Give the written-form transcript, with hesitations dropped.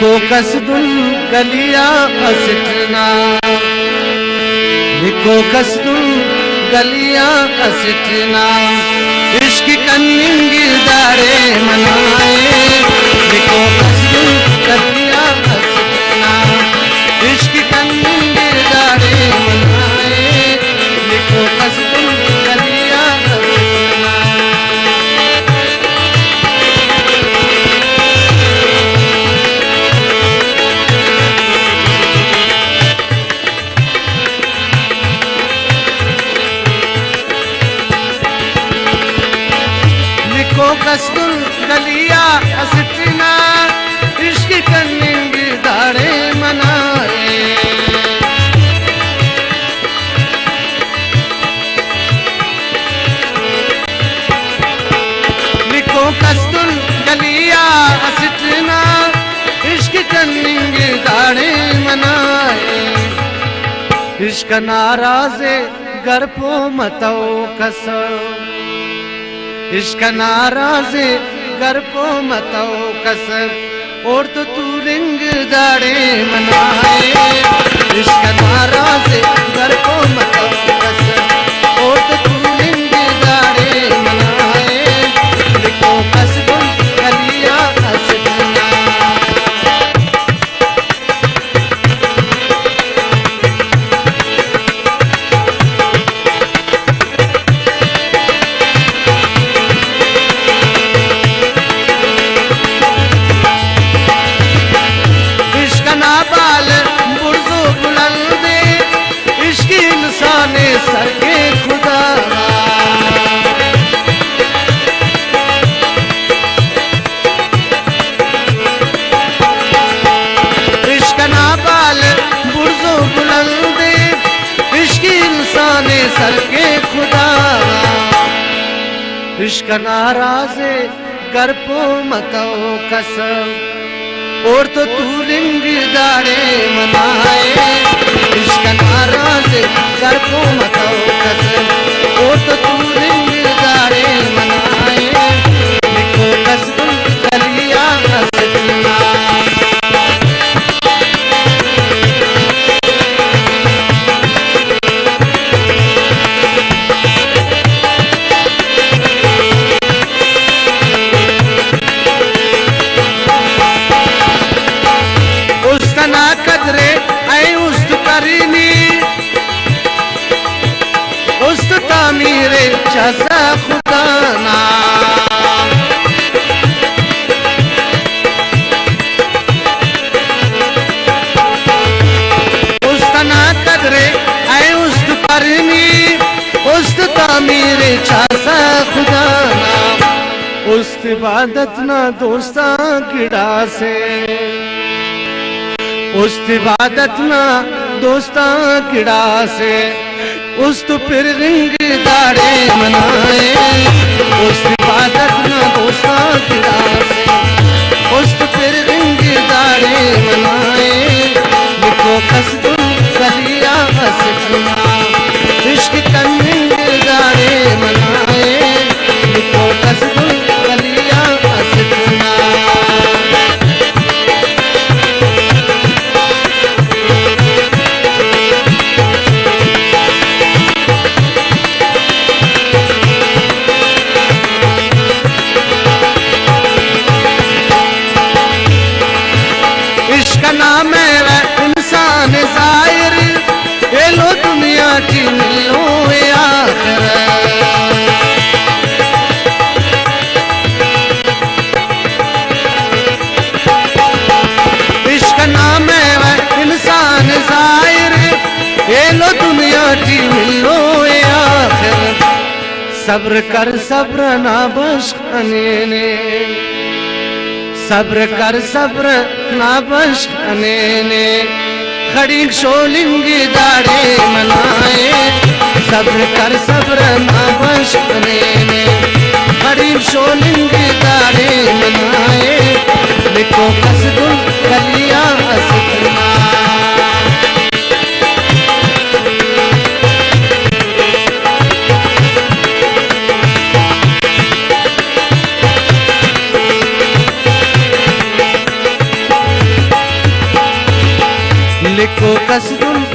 लिखो कसदुल गलिया असिटना, लिखो कसदुल गलिया असिटना, इश्क कन्निंगी दारे मनाए। लिखो कसदुल गलिया असिटना, इश्क कन्निंगी दारे मनाए। लिखो कसदुल गलिया असिटना। लिखो कसदुल गलिया असिटना, इश्क कन्निंगी दारे मनाए। लिखो कसदुल गलिया असिटना, इश्क कन्निंगी दारे मनाए। इश्क नाराज़े घर पो मतौ कसो, इश्क नाराज़े घर पो मतौ कसर, और तो तू रिंग दाड़े मनाए। इश्क नाराज़े घर पो मतौ कसर, और तो तू रिंग दाड़े मनाए। लिखो कसदुल गलिया असिटना। सर के खुदा इश्क ना बाल बुर्जो बुलंदे, इश्क इंसान सर के खुदा। इश्क नाराज़े घर पो मतौ कसम, और तो तू रिंग दाड़े मनाए। इश्क नाराज़े घर पो मतौ कसम, और तो तू रिंग दाड़े मनाए। लिखो कसदुल गलिया असिटना। उस्तना कदरे ऐ उस्त करीनी, उस्त तामीरे जज़ा खुदा ना। उस्तना कदरे ऐ उस्त करीनी, उस्त तामीरे जज़ा खुदा ना। उस्त इबादत ना दोस्ता किड़ा से, उस्त इबादत ना दोस्ता किड़ा से, उस तो फिर रिंग दाड़े मनाए। उस्त इबादत ना दोस्ता किड़ा से, उस तो फिर रिंग दाड़े मनाए। लिखो कसदुल गलिया असिटना, इश्क कन्निंगी दाड़े मनाए। लिखो कसदुल गलिया असिटना। इश्क नाम है इंसान ज़ाहिर, ये लो दुनिया की मिलो आखिर। इश्क नाम है इंसान ज़ाहिर, ये लो दुनिया की मिलो आखिर। सब्र कर सब्र ना बख्शने ने, सब्र कर सब्र ना बख्शने ने, खड़ी शोलिंगी दाड़े मनाए। सब्र कर सब्र ना बख्शने ने, खड़ी शोलिंगी दाड़े मनाए। लिखो कसदुल गलिया असिटना। को कसदुल